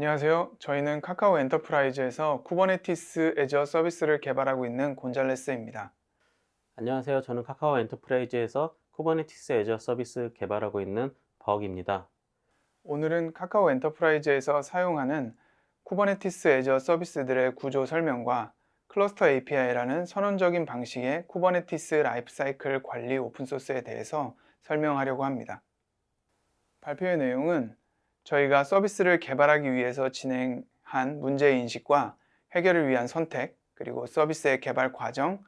안녕하세요. 저희는 카카오 엔터프라이즈에서 쿠버네티스 애저 서비스를 개발하고 있는 곤잘레스입니다. 안녕하세요. 저는 카카오 엔터프라이즈에서 쿠버네티스 애저 서비스 개발하고 있는 버그입니다. 오늘은 카카오 엔터프라이즈에서 사용하는 쿠버네티스 애저 서비스들의 구조 설명과 클러스터 API라는 선언적인 방식의 쿠버네티스 라이프사이클 관리 오픈소스에 대해서 설명하려고 합니다. 발표의 내용은 저희가 서비스를 개발하기 위해서 진행한 문제인식과 해결을 위한 선택, 그리고 서비스의 개발 과정,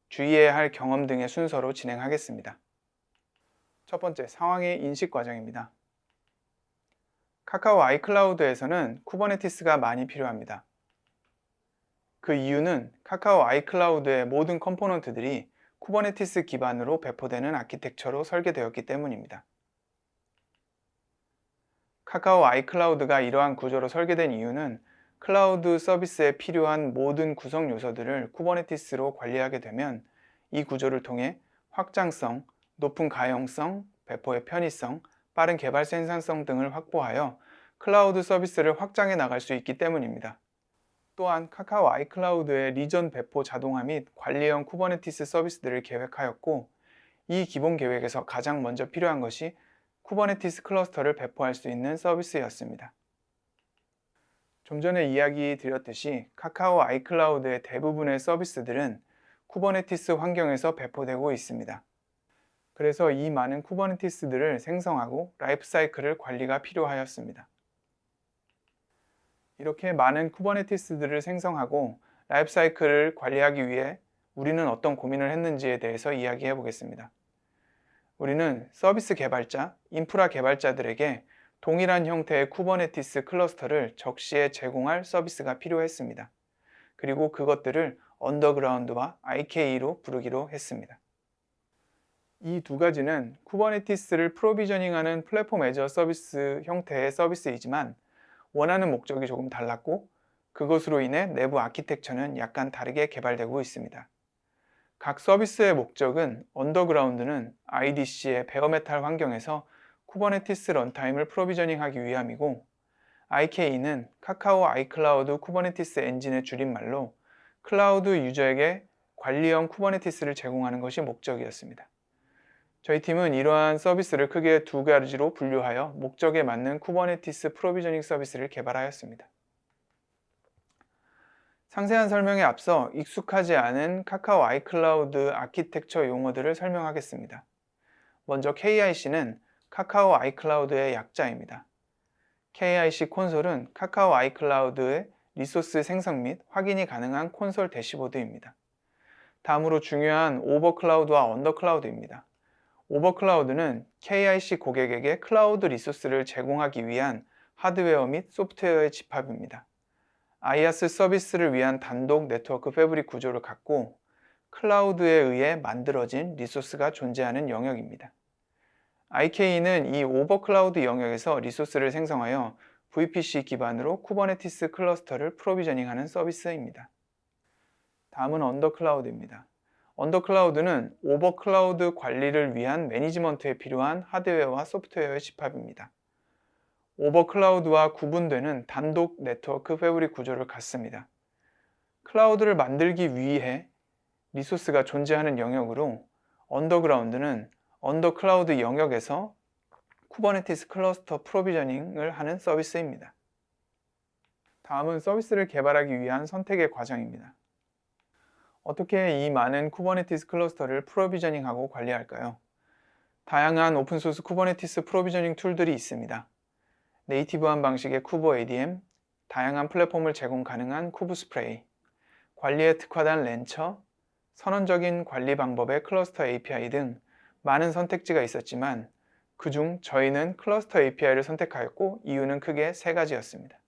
주의해야 할 경험 등의 순서로 진행하겠습니다. 첫 번째, 상황의 인식 과정입니다. 카카오 아이클라우드에서는 쿠버네티스가 많이 필요합니다. 그 이유는 카카오 아이클라우드의 모든 컴포넌트들이 쿠버네티스 기반으로 배포되는 아키텍처로 설계되었기 때문입니다. 카카오 아이클라우드가 이러한 구조로 설계된 이유는 클라우드 서비스에 필요한 모든 구성 요소들을 쿠버네티스로 관리하게 되면 이 구조를 통해 확장성, 높은 가용성, 배포의 편의성, 빠른 개발 생산성 등을 확보하여 클라우드 서비스를 확장해 나갈 수 있기 때문입니다. 또한 카카오 아이클라우드의 리전 배포 자동화 및 관리형 쿠버네티스 서비스들을 계획하였고, 이 기본 계획에서 가장 먼저 필요한 것이 쿠버네티스 클러스터를 배포할 수 있는 서비스였습니다. 좀 전에 이야기 드렸듯이 카카오 아이클라우드의 대부분의 서비스들은 쿠버네티스 환경에서 배포되고 있습니다. 그래서 이 많은 쿠버네티스들을 생성하고 라이프 사이클을 관리가 필요하였습니다. 이렇게 많은 쿠버네티스들을 생성하고 라이프 사이클을 관리하기 위해 우리는 어떤 고민을 했는지에 대해서 이야기해 보겠습니다. 우리는 서비스 개발자, 인프라 개발자들에게 동일한 형태의 쿠버네티스 클러스터를 적시에 제공할 서비스가 필요했습니다. 그리고 그것들을 언더그라운드와 IKE로 부르기로 했습니다. 이 두 가지는 쿠버네티스를 프로비저닝하는 플랫폼 애저 서비스 형태의 서비스이지만 원하는 목적이 조금 달랐고, 그것으로 인해 내부 아키텍처는 약간 다르게 개발되고 있습니다. 각 서비스의 목적은 언더그라운드는 IDC의 베어메탈 환경에서 쿠버네티스 런타임을 프로비저닝하기 위함이고, IKE는 카카오 아이클라우드 쿠버네티스 엔진의 줄임말로 클라우드 유저에게 관리형 쿠버네티스를 제공하는 것이 목적이었습니다. 저희 팀은 이러한 서비스를 크게 두 가지로 분류하여 목적에 맞는 쿠버네티스 프로비저닝 서비스를 개발하였습니다. 상세한 설명에 앞서 익숙하지 않은 카카오 아이클라우드 아키텍처 용어들을 설명하겠습니다. 먼저 KIC는 카카오 아이클라우드의 약자입니다. KIC 콘솔은 카카오 아이클라우드의 리소스 생성 및 확인이 가능한 콘솔 대시보드입니다. 다음으로 중요한 오버클라우드와 언더클라우드입니다. 오버클라우드는 KIC 고객에게 클라우드 리소스를 제공하기 위한 하드웨어 및 소프트웨어의 집합입니다. IaaS 서비스를 위한 단독 네트워크 패브릭 구조를 갖고 클라우드에 의해 만들어진 리소스가 존재하는 영역입니다. IKE는 이 오버클라우드 영역에서 리소스를 생성하여 VPC 기반으로 쿠버네티스 클러스터를 프로비저닝하는 서비스입니다. 다음은 언더클라우드입니다. 언더클라우드는 오버클라우드 관리를 위한 매니지먼트에 필요한 하드웨어와 소프트웨어의 집합입니다. 오버클라우드와 구분되는 단독 네트워크 패브릭 구조를 갖습니다. 클라우드를 만들기 위해 리소스가 존재하는 영역으로, 언더그라운드는 언더클라우드 영역에서 쿠버네티스 클러스터 프로비저닝을 하는 서비스입니다. 다음은 서비스를 개발하기 위한 선택의 과정입니다. 어떻게 이 많은 쿠버네티스 클러스터를 프로비저닝하고 관리할까요? 다양한 오픈소스 쿠버네티스 프로비저닝 툴들이 있습니다. 네이티브한 방식의 쿠버 ADM, 다양한 플랫폼을 제공 가능한 쿠브스프레이, 관리에 특화된 렌처, 선언적인 관리 방법의 클러스터 API 등 많은 선택지가 있었지만, 그중 저희는 클러스터 API를 선택하였고, 이유는 크게 세 가지였습니다.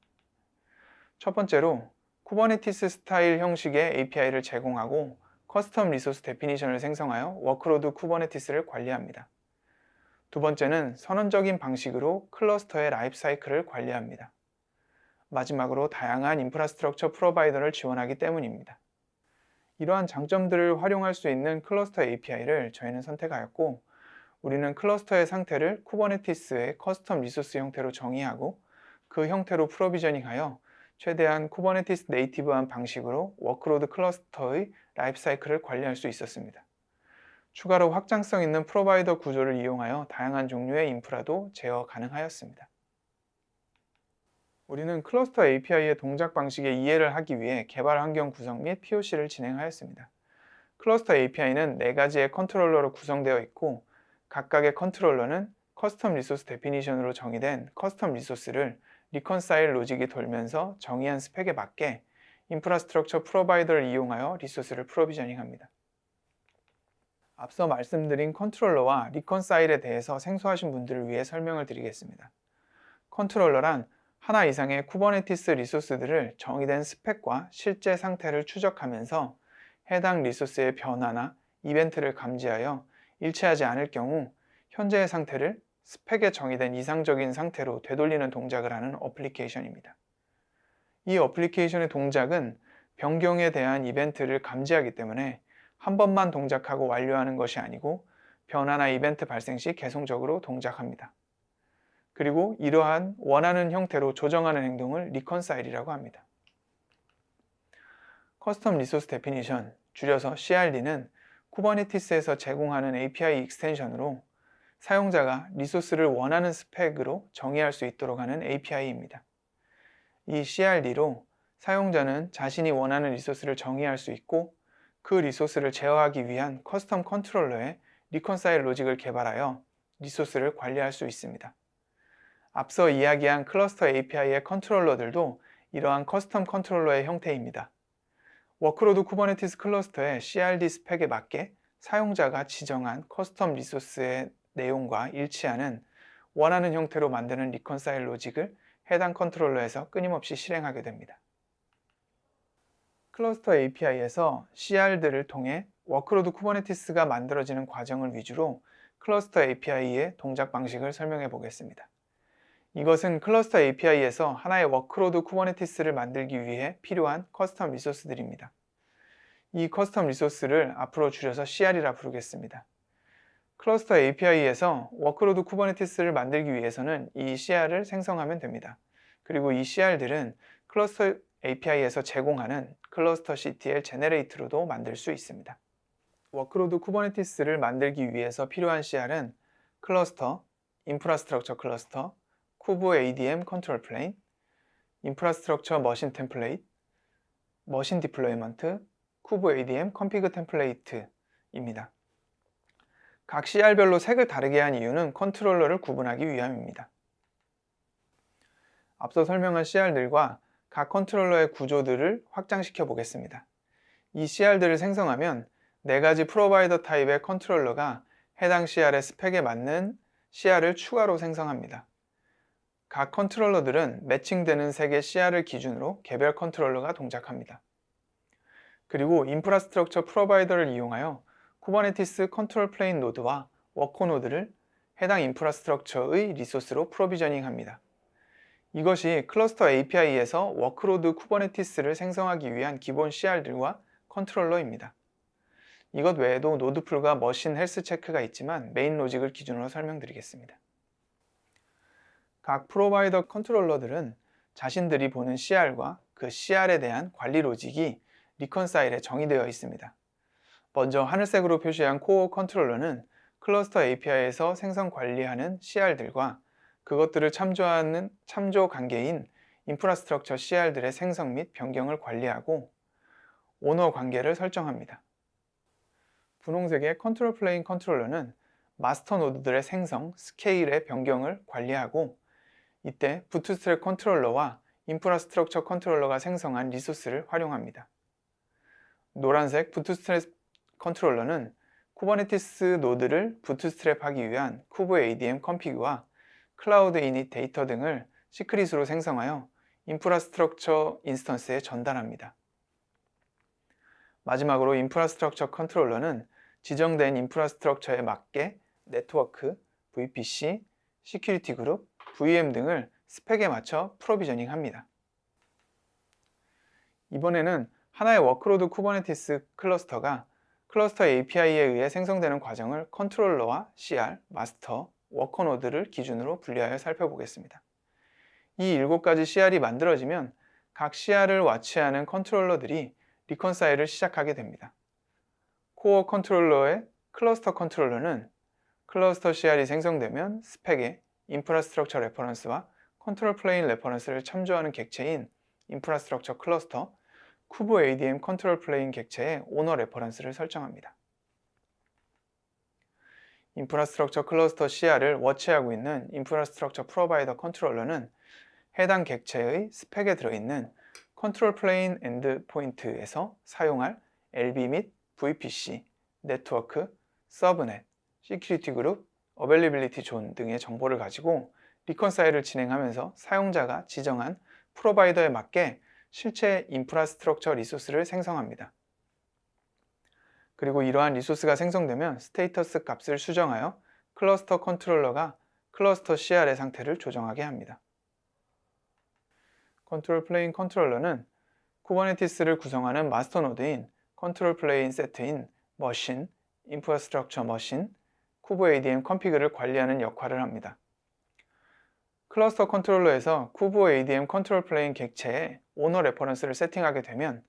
첫 번째로 쿠버네티스 스타일 형식의 API를 제공하고 커스텀 리소스 데피니션을 생성하여 워크로드 쿠버네티스를 관리합니다. 두 번째는 선언적인 방식으로 클러스터의 라이프 사이클을 관리합니다. 마지막으로 다양한 인프라스트럭처 프로바이더를 지원하기 때문입니다. 이러한 장점들을 활용할 수 있는 클러스터 API를 저희는 선택하였고, 우리는 클러스터의 상태를 쿠버네티스의 커스텀 리소스 형태로 정의하고, 그 형태로 프로비저닝하여 최대한 쿠버네티스 네이티브한 방식으로 워크로드 클러스터의 라이프 사이클을 관리할 수 있었습니다. 추가로 확장성 있는 프로바이더 구조를 이용하여 다양한 종류의 인프라도 제어 가능하였습니다. 우리는 클러스터 API의 동작 방식의 이해를 하기 위해 개발 환경 구성 및 POC를 진행하였습니다. 클러스터 API는 4가지의 컨트롤러로 구성되어 있고 각각의 컨트롤러는 커스텀 리소스 데피니션으로 정의된 커스텀 리소스를 리컨사일 로직이 돌면서 정의한 스펙에 맞게 인프라스트럭처 프로바이더를 이용하여 리소스를 프로비저닝합니다. 앞서 말씀드린 컨트롤러와 리컨사일에 대해서 생소하신 분들을 위해 설명을 드리겠습니다. 컨트롤러란 하나 이상의 쿠버네티스 리소스들을 정의된 스펙과 실제 상태를 추적하면서 해당 리소스의 변화나 이벤트를 감지하여 일치하지 않을 경우 현재의 상태를 스펙에 정의된 이상적인 상태로 되돌리는 동작을 하는 어플리케이션입니다. 이 어플리케이션의 동작은 변경에 대한 이벤트를 감지하기 때문에 한 번만 동작하고 완료하는 것이 아니고 변화나 이벤트 발생 시 계속적으로 동작합니다. 그리고 이러한 원하는 형태로 조정하는 행동을 리컨사일이라고 합니다. 커스텀 리소스 데피니션, 줄여서 CRD는 쿠버네티스에서 제공하는 API 익스텐션으로 사용자가 리소스를 원하는 스펙으로 정의할 수 있도록 하는 API입니다. 이 CRD로 사용자는 자신이 원하는 리소스를 정의할 수 있고 그 리소스를 제어하기 위한 커스텀 컨트롤러의 리컨사일 로직을 개발하여 리소스를 관리할 수 있습니다. 앞서 이야기한 클러스터 API의 컨트롤러들도 이러한 커스텀 컨트롤러의 형태입니다. 워크로드 쿠버네티스 클러스터의 CRD 스펙에 맞게 사용자가 지정한 커스텀 리소스의 내용과 일치하는 원하는 형태로 만드는 리컨사일 로직을 해당 컨트롤러에서 끊임없이 실행하게 됩니다. 클러스터 API에서 CRD를 통해 워크로드 쿠버네티스가 만들어지는 과정을 위주로 클러스터 API의 동작 방식을 설명해 보겠습니다. 이것은 클러스터 API에서 하나의 워크로드 쿠버네티스를 만들기 위해 필요한 커스텀 리소스들입니다. 이 커스텀 리소스를 앞으로 줄여서 CR이라 부르겠습니다. 클러스터 API에서 워크로드 쿠버네티스를 만들기 위해서는 이 CR을 생성하면 됩니다. 그리고 이 CR들은 클러스터 API에서 제공하는 클러스터 CTL 제네레이트로도 만들 수 있습니다. 워크로드 쿠버네티스를 만들기 위해서 필요한 CR은 클러스터, 인프라스트럭처 클러스터, 쿠브 ADM 컨트롤 플레인, 인프라스트럭처 머신 템플레이트, 머신 디플로이먼트, 쿠브 ADM 컨피그 템플레이트입니다. 각 CR별로 색을 다르게 한 이유는 컨트롤러를 구분하기 위함입니다. 앞서 설명한 CR들과 각 컨트롤러의 구조들을 확장시켜 보겠습니다. 이 CR들을 생성하면 4가지 프로바이더 타입의 컨트롤러가 해당 CR의 스펙에 맞는 CR을 추가로 생성합니다. 각 컨트롤러들은 매칭되는 색의 CR을 기준으로 개별 컨트롤러가 동작합니다. 그리고 인프라스트럭처 프로바이더를 이용하여 쿠버네티스 컨트롤 플레인 노드와 워커 노드를 해당 인프라스트럭처의 리소스로 프로비저닝합니다. 이것이 클러스터 API에서 워크로드 쿠버네티스를 생성하기 위한 기본 CR들과 컨트롤러입니다. 이것 외에도 노드풀과 머신 헬스 체크가 있지만 메인 로직을 기준으로 설명드리겠습니다. 각 프로바이더 컨트롤러들은 자신들이 보는 CR과 그 CR에 대한 관리 로직이 리컨사일에 정의되어 있습니다. 먼저 하늘색으로 표시한 코어 컨트롤러는 클러스터 API에서 생성 관리하는 CR들과 그것들을 참조하는 참조 관계인 인프라스트럭처 CR들의 생성 및 변경을 관리하고 오너 관계를 설정합니다. 분홍색의 컨트롤 플레인 컨트롤러는 마스터 노드들의 생성, 스케일의 변경을 관리하고 이때 부트스트랩 컨트롤러와 인프라스트럭처 컨트롤러가 생성한 리소스를 활용합니다. 노란색 부트스트랩 컨트롤러는 쿠버네티스 노드를 부트스트랩하기 위한 쿠브 ADM 컴피그와 클라우드 이닛 데이터 등을 시크릿으로 생성하여 인프라스트럭처 인스턴스에 전달합니다. 마지막으로 인프라스트럭처 컨트롤러는 지정된 인프라스트럭처에 맞게 네트워크, VPC, 시큐리티 그룹, VM 등을 스펙에 맞춰 프로비저닝 합니다. 이번에는 하나의 워크로드 쿠버네티스 클러스터가 클러스터 API에 의해 생성되는 과정을 컨트롤러와 CR, 마스터, 워커 노드를 기준으로 분리하여 살펴보겠습니다. 이 7가지 CR이 만들어지면 각 CR을 와치하는 컨트롤러들이 리컨사일을 시작하게 됩니다. 코어 컨트롤러의 클러스터 컨트롤러는 클러스터 CR이 생성되면 스펙에 인프라스트럭처 레퍼런스와 컨트롤 플레인 레퍼런스를 참조하는 객체인 인프라스트럭처 클러스터, 쿠브 ADM 컨트롤 플레인 객체의 오너 레퍼런스를 설정합니다. 인프라스트럭처 클러스터 CR을 워치하고 있는 인프라스트럭처 프로바이더 컨트롤러는 해당 객체의 스펙에 들어있는 컨트롤 플레인 엔드 포인트에서 사용할 LB 및 VPC, 네트워크, 서브넷, 시큐리티 그룹, 어벨리빌리티 존 등의 정보를 가지고 리컨사일을 진행하면서 사용자가 지정한 프로바이더에 맞게 실제 인프라스트럭처 리소스를 생성합니다. 그리고 이러한 리소스가 생성되면 스테이터스 값을 수정하여 클러스터 컨트롤러가 클러스터 CR의 상태를 조정하게 합니다. 컨트롤 플레인 컨트롤러는 쿠버네티스를 구성하는 마스터 노드인 컨트롤 플레인 세트인 머신, 인프라스트럭처 머신, 쿠브 ADM 컨피그를 관리하는 역할을 합니다. 클러스터 컨트롤러에서 쿠브 ADM 컨트롤 플레인 객체에 오너 레퍼런스를 세팅하게 되면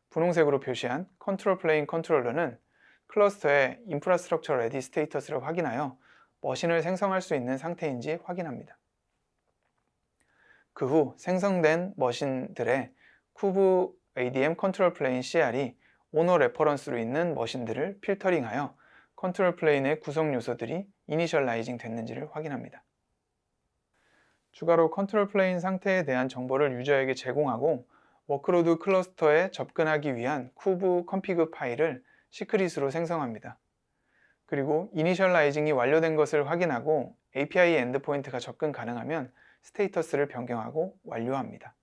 분홍색으로 표시한 컨트롤 플레인 컨트롤러는 클러스터의 인프라스트럭처 레디 스테이터스를 확인하여 머신을 생성할 수 있는 상태인지 확인합니다. 그 후 생성된 머신들의 쿠브 ADM 컨트롤 플레인 CR이 오너 레퍼런스로 있는 머신들을 필터링하여 컨트롤 플레인의 구성 요소들이 이니셜라이징 됐는지를 확인합니다. 추가로 컨트롤 플레인 상태에 대한 정보를 유저에게 제공하고 워크로드 클러스터에 접근하기 위한 쿠브 컨피그 파일을 시크릿으로 생성합니다. 그리고 이니셜라이징이 완료된 것을 확인하고 API 엔드포인트가 접근 가능하면 스테이터스를 변경하고 완료합니다.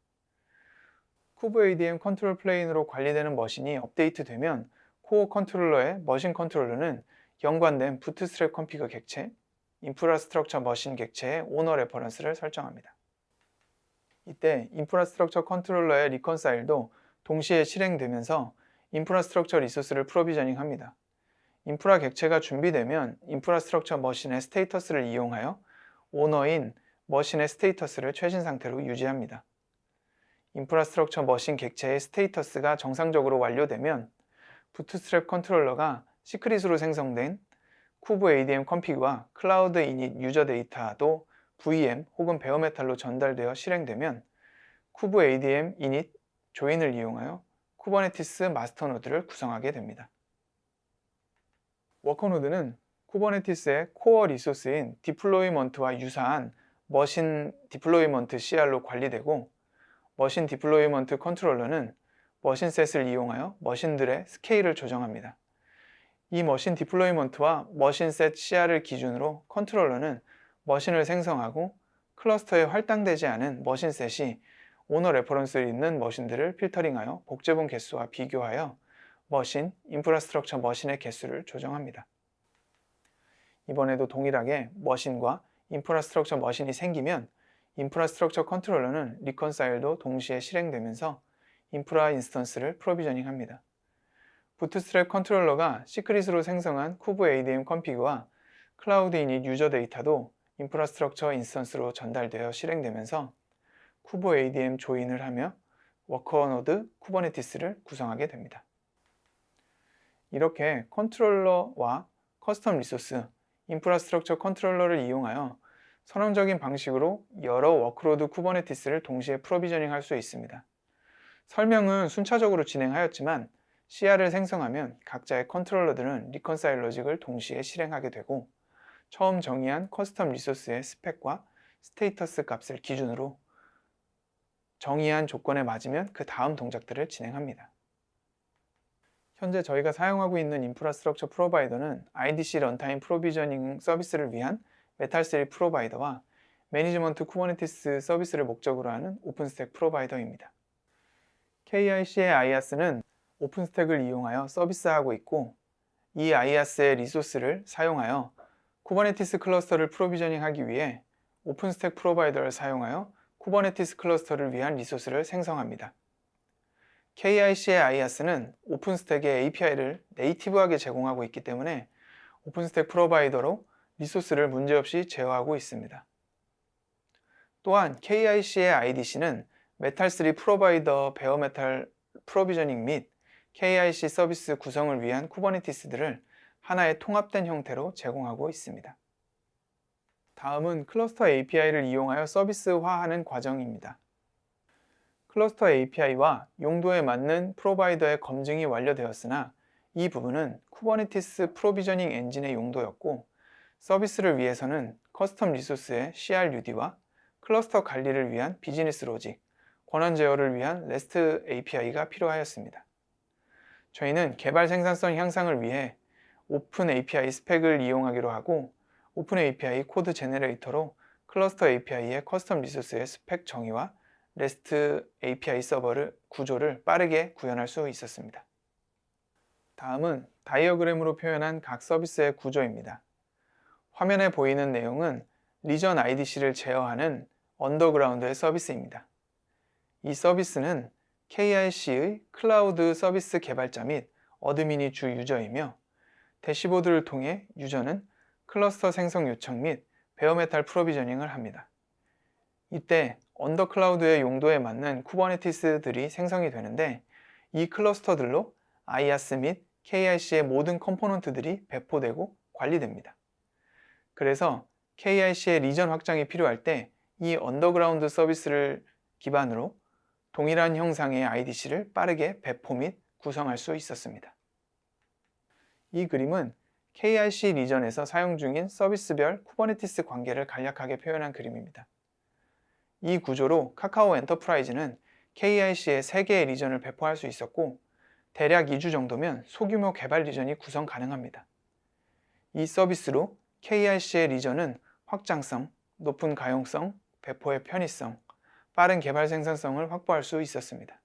쿠브 ADM 컨트롤 플레인으로 관리되는 머신이 업데이트되면 코어 컨트롤러의 머신 컨트롤러는 연관된 부트스트랩 컨피그 객체, 인프라스트럭처 머신 객체의 오너 레퍼런스를 설정합니다. 이때 인프라스트럭처 컨트롤러의 리컨사일도 동시에 실행되면서 인프라스트럭처 리소스를 프로비저닝합니다. 인프라 객체가 준비되면 인프라스트럭처 머신의 스테이터스를 이용하여 오너인 머신의 스테이터스를 최신 상태로 유지합니다. 인프라스트럭처 머신 객체의 스테이터스가 정상적으로 완료되면 부트스트랩 컨트롤러가 시크릿으로 생성된 쿠브 ADM 컨피그와 클라우드 이닛 유저 데이터도 VM 혹은 베어메탈로 전달되어 실행되면 쿠브 ADM 이닛 조인을 이용하여 쿠버네티스 마스터 노드를 구성하게 됩니다. 워커 노드는 쿠버네티스의 코어 리소스인 디플로이먼트와 유사한 머신 디플로이먼트 CR로 관리되고 머신 디플로이먼트 컨트롤러는 머신셋을 이용하여 머신들의 스케일을 조정합니다. 이 머신 디플로이먼트와 머신셋 CR을 기준으로 컨트롤러는 머신을 생성하고 클러스터에 할당되지 않은 머신셋이 오너 레퍼런스를 있는 머신들을 필터링하여 복제본 개수와 비교하여 머신, 인프라스트럭처 머신의 개수를 조정합니다. 이번에도 동일하게 머신과 인프라스트럭처 머신이 생기면 인프라스트럭처 컨트롤러는 리컨사일도 동시에 실행되면서 인프라 인스턴스를 프로비저닝합니다. 부트스트랩 컨트롤러가 시크릿으로 생성한 쿠브 ADM 컨피그와 클라우드 이닛 유저 데이터도 인프라스트럭처 인스턴스로 전달되어 실행되면서 쿠브 ADM 조인을 하며 워커 노드 쿠버네티스를 구성하게 됩니다. 이렇게 컨트롤러와 커스텀 리소스, 인프라스트럭처 컨트롤러를 이용하여 선언적인 방식으로 여러 워크로드 쿠버네티스를 동시에 프로비저닝 할 수 있습니다. 설명은 순차적으로 진행하였지만 CR을 생성하면 각자의 컨트롤러들은 리컨사일 로직을 동시에 실행하게 되고 처음 정의한 커스텀 리소스의 스펙과 스테이터스 값을 기준으로 정의한 조건에 맞으면 그 다음 동작들을 진행합니다. 현재 저희가 사용하고 있는 인프라스트럭처 프로바이더는 IDC 런타임 프로비저닝 서비스를 위한 메탈3 프로바이더와 매니지먼트 쿠버네티스 서비스를 목적으로 하는 오픈스택 프로바이더입니다. KIC의 IaaS는 오픈스택을 이용하여 서비스하고 있고 이 IaaS의 리소스를 사용하여 쿠버네티스 클러스터를 프로비저닝하기 위해 오픈스택 프로바이더를 사용하여 쿠버네티스 클러스터를 위한 리소스를 생성합니다. KIC의 IaaS는 오픈스택의 API를 네이티브하게 제공하고 있기 때문에 오픈스택 프로바이더로 리소스를 문제없이 제어하고 있습니다. 또한 KIC의 IDC는 메탈3 프로바이더 베어메탈 프로비저닝 및 KIC 서비스 구성을 위한 쿠버네티스들을 하나의 통합된 형태로 제공하고 있습니다. 다음은 클러스터 API를 이용하여 서비스화하는 과정입니다. 클러스터 API와 용도에 맞는 프로바이더의 검증이 완료되었으나 이 부분은 쿠버네티스 프로비저닝 엔진의 용도였고 서비스를 위해서는 커스텀 리소스의 CRUD와 클러스터 관리를 위한 비즈니스 로직, 권한 제어를 위한 REST API가 필요하였습니다. 저희는 개발 생산성 향상을 위해 오픈 API 스펙을 이용하기로 하고 오픈 API 코드 제너레이터로 클러스터 API의 커스텀 리소스의 스펙 정의와 REST API 서버를 구조를 빠르게 구현할 수 있었습니다. 다음은 다이어그램으로 표현한 각 서비스의 구조입니다. 화면에 보이는 내용은 리전 IDC를 제어하는 언더그라운드의 서비스입니다. 이 서비스는 KIC의 클라우드 서비스 개발자 및 어드민이 주 유저이며 대시보드를 통해 유저는 클러스터 생성 요청 및 베어메탈 프로비저닝을 합니다. 이때 언더클라우드의 용도에 맞는 쿠버네티스들이 생성이 되는데 이 클러스터들로 IaaS 및 KIC의 모든 컴포넌트들이 배포되고 관리됩니다. 그래서 KIC의 리전 확장이 필요할 때 이 언더그라운드 서비스를 기반으로 동일한 형상의 IDC를 빠르게 배포 및 구성할 수 있었습니다. 이 그림은 KIC 리전에서 사용 중인 서비스별 쿠버네티스 관계를 간략하게 표현한 그림입니다. 이 구조로 카카오 엔터프라이즈는 KIC에 3개의 리전을 배포할 수 있었고 대략 2주 정도면 소규모 개발 리전이 구성 가능합니다. 이 서비스로 KIC의 리전은 확장성, 높은 가용성, 배포의 편의성, 빠른 개발 생산성을 확보할 수 있었습니다.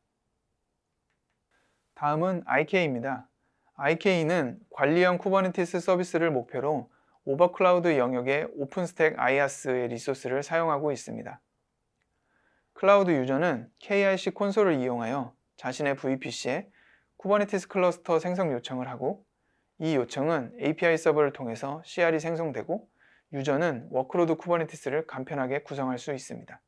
다음은 IK입니다. IK는 관리형 쿠버네티스 서비스를 목표로 오버클라우드 영역의 오픈스택 IaaS의 리소스를 사용하고 있습니다. 클라우드 유저는 KIC 콘솔을 이용하여 자신의 VPC에 쿠버네티스 클러스터 생성 요청을 하고 이 요청은 API 서버를 통해서 CR이 생성되고 유저는 워크로드 쿠버네티스를 간편하게 구성할 수 있습니다.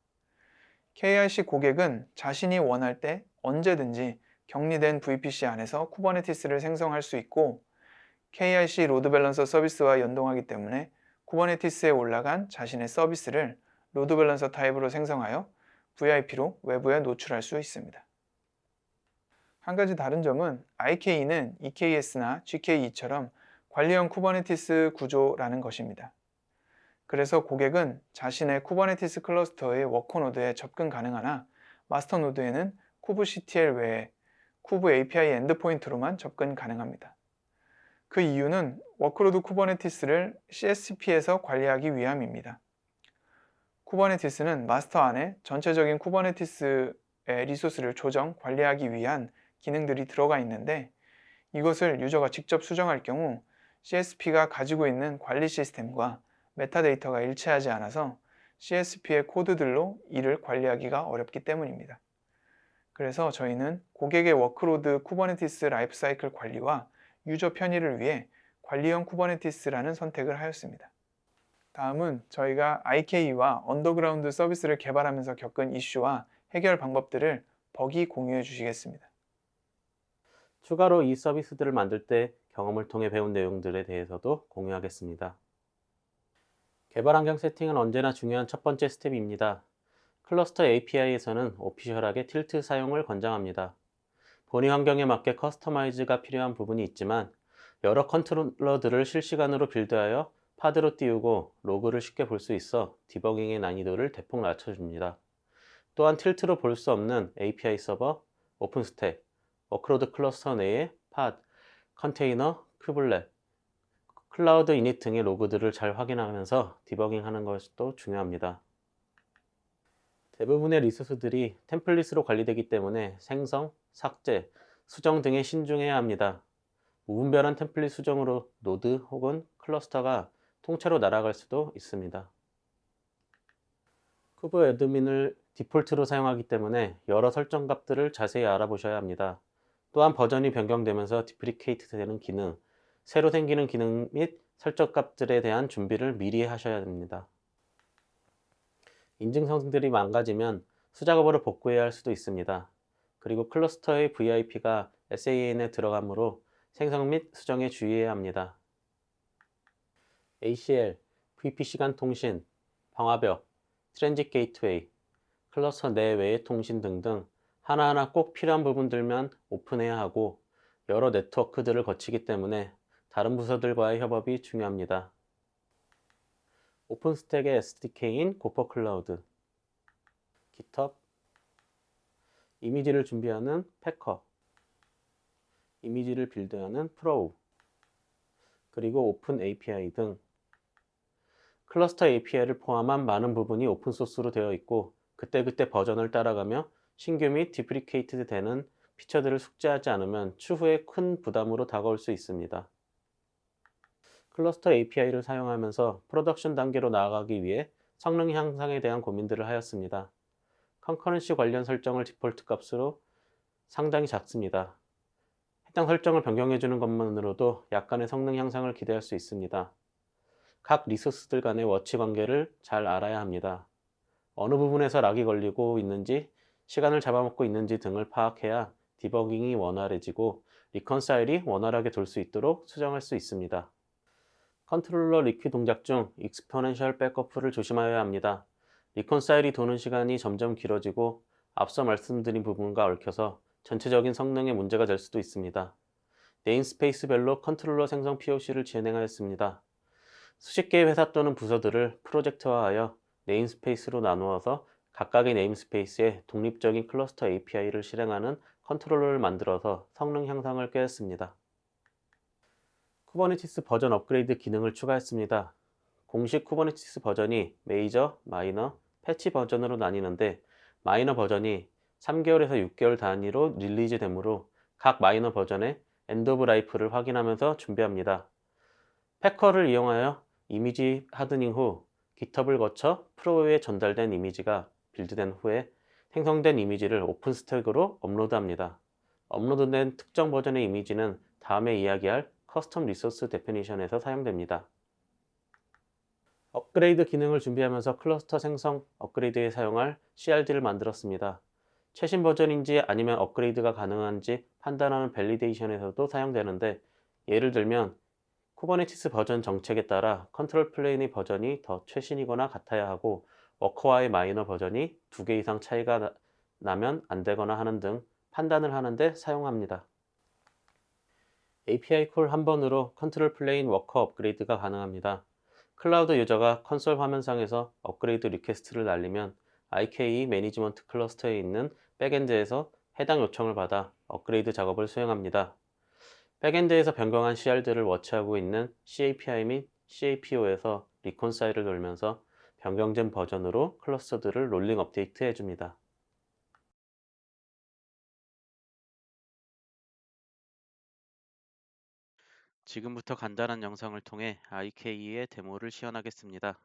KIC 고객은 자신이 원할 때 언제든지 격리된 VPC 안에서 쿠버네티스를 생성할 수 있고 KIC 로드 밸런서 서비스와 연동하기 때문에 쿠버네티스에 올라간 자신의 서비스를 로드 밸런서 타입으로 생성하여 VIP로 외부에 노출할 수 있습니다. 한 가지 다른 점은 IK는 EKS나 GKE처럼 관리형 쿠버네티스 구조라는 것입니다. 그래서 고객은 자신의 쿠버네티스 클러스터의 워커노드에 접근 가능하나 마스터 노드에는 kubectl 외에 kube API 엔드포인트로만 접근 가능합니다. 그 이유는 워크로드 쿠버네티스를 CSP에서 관리하기 위함입니다. 쿠버네티스는 마스터 안에 전체적인 쿠버네티스의 리소스를 조정, 관리하기 위한 기능들이 들어가 있는데 이것을 유저가 직접 수정할 경우 CSP가 가지고 있는 관리 시스템과 메타데이터가 일치하지 않아서 CSP의 코드들로 이를 관리하기가 어렵기 때문입니다. 그래서 저희는 고객의 워크로드 쿠버네티스 라이프 사이클 관리와 유저 편의를 위해 관리형 쿠버네티스라는 선택을 하였습니다. 다음은 저희가 IK와 언더그라운드 서비스를 개발하면서 겪은 이슈와 해결 방법들을 버기 공유해 주시겠습니다. 추가로 이 서비스들을 만들 때 경험을 통해 배운 내용들에 대해서도 공유하겠습니다. 개발 환경 세팅은 언제나 중요한 첫 번째 스텝입니다. 클러스터 API에서는 오피셜하게 틸트 사용을 권장합니다. 본인 환경에 맞게 커스터마이즈가 필요한 부분이 있지만 여러 컨트롤러들을 실시간으로 빌드하여 파드로 띄우고 로그를 쉽게 볼 수 있어 디버깅의 난이도를 대폭 낮춰줍니다. 또한 틸트로 볼 수 없는 API 서버, 오픈스택, 워크로드 클러스터 내의 팟, 컨테이너, 큐블렛, 클라우드 이닛 등의 로그들을 잘 확인하면서 디버깅하는 것도 중요합니다. 대부분의 리소스들이 템플릿으로 관리되기 때문에 생성, 삭제, 수정 등에 신중해야 합니다. 무분별한 템플릿 수정으로 노드 혹은 클러스터가 통째로 날아갈 수도 있습니다. 쿠브 애드민을 디폴트로 사용하기 때문에 여러 설정 값들을 자세히 알아보셔야 합니다. 또한 버전이 변경되면서 디프리케이트 되는 기능, 새로 생기는 기능 및 설정 값들에 대한 준비를 미리 하셔야 합니다. 인증성들이 망가지면 수작업으로 복구해야 할 수도 있습니다. 그리고 클러스터의 VIP가 SAN에 들어가므로 생성 및 수정에 주의해야 합니다. ACL, VPC 간 통신, 방화벽, 트랜짓 게이트웨이, 클러스터 내외의 통신 등등 하나하나 꼭 필요한 부분들만 오픈해야 하고 여러 네트워크들을 거치기 때문에 다른 부서들과의 협업이 중요합니다. 오픈스택의 SDK인 고퍼 클라우드, GitHub, 이미지를 준비하는 패커, 이미지를 빌드하는 프로우, 그리고 오픈 API 등 클러스터 API를 포함한 많은 부분이 오픈소스로 되어 있고 그때그때 버전을 따라가며 신규 및 디프리케이트 되는 피처들을 숙지하지 않으면 추후에 큰 부담으로 다가올 수 있습니다. 클러스터 API를 사용하면서 프로덕션 단계로 나아가기 위해 성능 향상에 대한 고민들을 하였습니다. 컨커런시 관련 설정을 디폴트 값으로 상당히 작습니다. 해당 설정을 변경해 주는 것만으로도 약간의 성능 향상을 기대할 수 있습니다. 각 리소스들 간의 워치 관계를 잘 알아야 합니다. 어느 부분에서 락이 걸리고 있는지, 시간을 잡아먹고 있는지 등을 파악해야 디버깅이 원활해지고 리컨사일이 원활하게 돌 수 있도록 수정할 수 있습니다. 컨트롤러 리퀴 동작 중 익스포넨셜 백어프를 조심하여야 합니다. 리컨사일이 도는 시간이 점점 길어지고 앞서 말씀드린 부분과 얽혀서 전체적인 성능에 문제가 될 수도 있습니다. 네임스페이스별로 컨트롤러 생성 POC를 진행하였습니다. 수십 개의 회사 또는 부서들을 프로젝트화하여 네임스페이스로 나누어서 각각의 네임스페이스에 독립적인 클러스터 API를 실행하는 컨트롤러를 만들어서 성능 향상을 꾀했습니다. 쿠버네티스 버전 업그레이드 기능을 추가했습니다. 공식 쿠버네티스 버전이 메이저, 마이너, 패치 버전으로 나뉘는데 마이너 버전이 3개월에서 6개월 단위로 릴리즈되므로 각 마이너 버전의 엔드 오브 라이프를 확인하면서 준비합니다. 패커를 이용하여 이미지 하드닝 후 GitHub을 거쳐 프로에 전달된 이미지가 빌드된 후에 생성된 이미지를 오픈스택으로 업로드합니다. 업로드된 특정 버전의 이미지는 다음에 이야기할 커스텀 리소스 데피니션에서 사용됩니다. 업그레이드 기능을 준비하면서 클러스터 생성 업그레이드에 사용할 CRD를 만들었습니다. 최신 버전인지 아니면 업그레이드가 가능한지 판단하는 밸리데이션에서도 사용되는데 예를 들면 쿠버네티스 버전 정책에 따라 컨트롤 플레인의 버전이 더 최신이거나 같아야 하고 워커와의 마이너 버전이 2개 이상 차이가 나면 안 되거나 하는 등 판단을 하는데 사용합니다. API 콜 한 번으로 컨트롤 플레인 워커 업그레이드가 가능합니다. 클라우드 유저가 콘솔 화면상에서 업그레이드 리퀘스트를 날리면 IKE 매니지먼트 클러스터에 있는 백엔드에서 해당 요청을 받아 업그레이드 작업을 수행합니다. 백엔드에서 변경한 CR들을 워치하고 있는 CAPI 및 CAPO에서 리콘사일을 돌면서 변경된 버전으로 클러스터들을 롤링 업데이트 해줍니다. 지금부터 간단한 영상을 통해 IKE의 데모를 시연하겠습니다.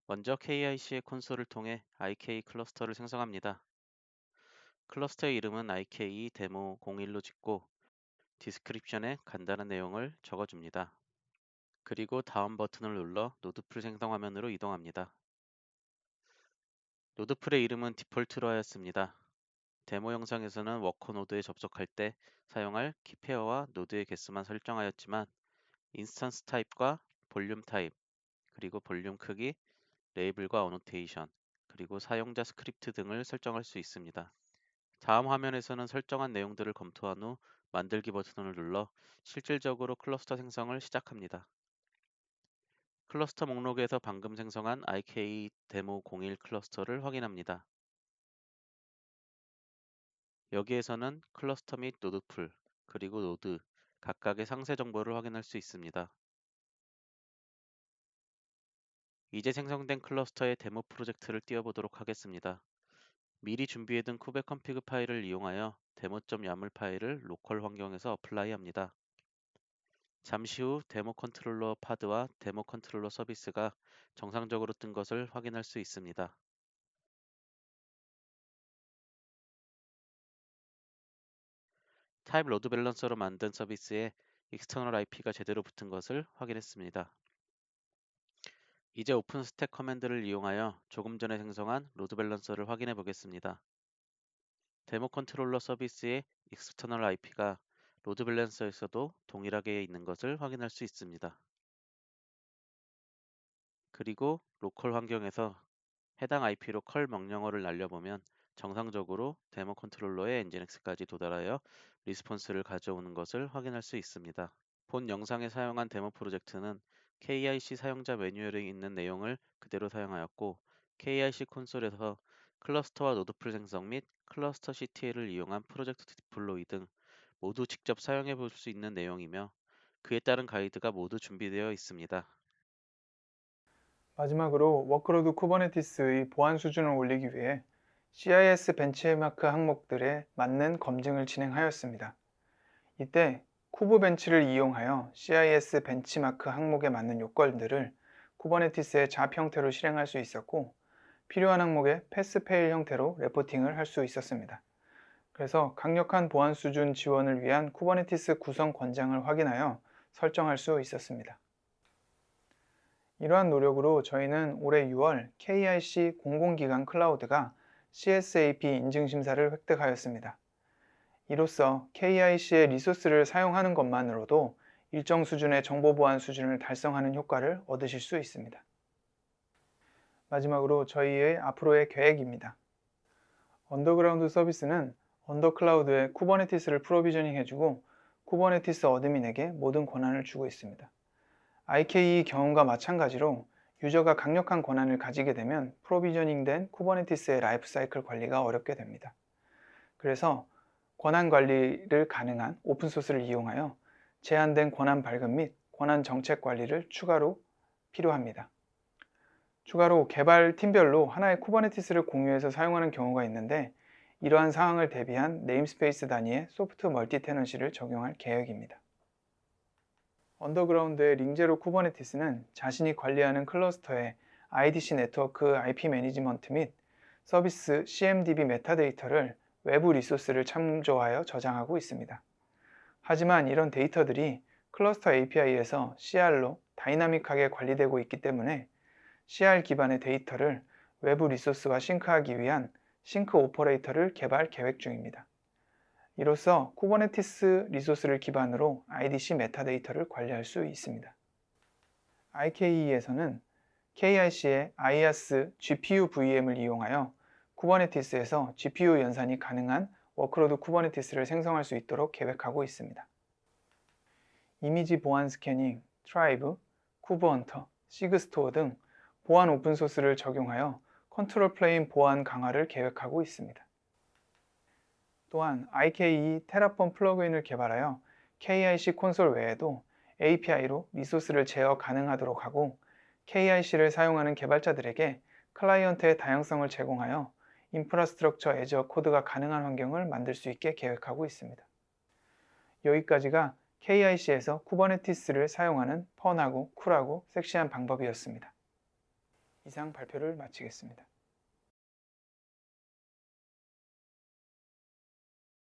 먼저 KIC의 콘솔을 통해 IKE 클러스터를 생성합니다. 클러스터의 이름은 IKE 데모 01로 짓고 디스크립션에 간단한 내용을 적어줍니다. 그리고 다음 버튼을 눌러 노드풀 생성 화면으로 이동합니다. 노드풀의 이름은 디폴트로 하였습니다. 데모 영상에서는 워커 노드에 접속할 때 사용할 키페어와 노드의 개수만 설정하였지만 인스턴스 타입과 볼륨 타입, 그리고 볼륨 크기, 레이블과 어노테이션, 그리고 사용자 스크립트 등을 설정할 수 있습니다. 다음 화면에서는 설정한 내용들을 검토한 후 만들기 버튼을 눌러 실질적으로 클러스터 생성을 시작합니다. 클러스터 목록에서 방금 생성한 IKE 데모 01 클러스터를 확인합니다. 여기에서는 클러스터 및 노드풀, 그리고 노드, 각각의 상세 정보를 확인할 수 있습니다. 이제 생성된 클러스터의 데모 프로젝트를 띄워보도록 하겠습니다. 미리 준비해둔 쿠베 컨피그 파일을 이용하여 데모.yaml 파일을 로컬 환경에서 어플라이합니다. 잠시 후 데모 컨트롤러 파드와 데모 컨트롤러 서비스가 정상적으로 뜬 것을 확인할 수 있습니다. 타입 로드 밸런서로 만든 서비스에 익스터널 IP가 제대로 붙은 것을 확인했습니다. 이제 오픈스택 커맨드를 이용하여 조금 전에 생성한 로드 밸런서를 확인해 보겠습니다. 데모 컨트롤러 서비스의 익스터널 IP가 로드 밸런서에서도 동일하게 있는 것을 확인할 수 있습니다. 그리고 로컬 환경에서 해당 IP로 컬 명령어를 날려보면 정상적으로 데모 컨트롤러의 엔진엑스까지 도달하여 리스폰스를 가져오는 것을 확인할 수 있습니다. 본 영상에 사용한 데모 프로젝트는 KIC 사용자 매뉴얼에 있는 내용을 그대로 사용하였고 KIC 콘솔에서 클러스터와 노드풀 생성 및 클러스터 CTL을 이용한 프로젝트 디플로이 등 모두 직접 사용해 볼 수 있는 내용이며 그에 따른 가이드가 모두 준비되어 있습니다. 마지막으로 워크로드 쿠버네티스의 보안 수준을 올리기 위해 CIS 벤치마크 항목들에 맞는 검증을 진행하였습니다. 이때 쿠브 벤치를 이용하여 CIS 벤치마크 항목에 맞는 요건들을 쿠버네티스의 잡 형태로 실행할 수 있었고 필요한 항목에 패스페일 형태로 레포팅을 할 수 있었습니다. 그래서 강력한 보안 수준 지원을 위한 쿠버네티스 구성 권장을 확인하여 설정할 수 있었습니다. 이러한 노력으로 저희는 올해 6월 KIC 공공기관 클라우드가 CSAP 인증 심사를 획득하였습니다. 이로써 KIC의 리소스를 사용하는 것만으로도 일정 수준의 정보 보안 수준을 달성하는 효과를 얻으실 수 있습니다. 마지막으로 저희의 앞으로의 계획입니다. 언더그라운드 서비스는 언더클라우드에 쿠버네티스를 프로비저닝 해주고 쿠버네티스 어드민에게 모든 권한을 주고 있습니다. IKE 경험과 마찬가지로 유저가 강력한 권한을 가지게 되면 프로비저닝된 쿠버네티스의 라이프 사이클 관리가 어렵게 됩니다. 그래서 권한 관리를 가능한 오픈소스를 이용하여 제한된 권한 발급 및 권한 정책 관리를 추가로 필요합니다. 추가로 개발 팀별로 하나의 쿠버네티스를 공유해서 사용하는 경우가 있는데 이러한 상황을 대비한 네임스페이스 단위의 소프트 멀티 테넌시를 적용할 계획입니다. 언더그라운드의 링제로 쿠버네티스는 자신이 관리하는 클러스터의 IDC 네트워크 IP 매니지먼트 및 서비스 CMDB 메타데이터를 외부 리소스를 참조하여 저장하고 있습니다. 하지만 이런 데이터들이 클러스터 API에서 CR로 다이나믹하게 관리되고 있기 때문에 CR 기반의 데이터를 외부 리소스와 싱크하기 위한 싱크 오퍼레이터를 개발 계획 중입니다. 이로써 쿠버네티스 리소스를 기반으로 IDC 메타데이터를 관리할 수 있습니다. IKE에서는 KIC의 IaaS GPU VM을 이용하여 쿠버네티스에서 GPU 연산이 가능한 워크로드 쿠버네티스를 생성할 수 있도록 계획하고 있습니다. 이미지 보안 스캐닝, 트라이브, 쿠버헌터, 시그스토어 등 보안 오픈소스를 적용하여 컨트롤 플레인 보안 강화를 계획하고 있습니다. 또한 IKE 테라폼 플러그인을 개발하여 KIC 콘솔 외에도 API로 리소스를 제어 가능하도록 하고 KIC를 사용하는 개발자들에게 클라이언트의 다양성을 제공하여 인프라스트럭처 애저 코드가 가능한 환경을 만들 수 있게 계획하고 있습니다. 여기까지가 KIC에서 쿠버네티스를 사용하는 펀하고 쿨하고 섹시한 방법이었습니다. 이상 발표를 마치겠습니다.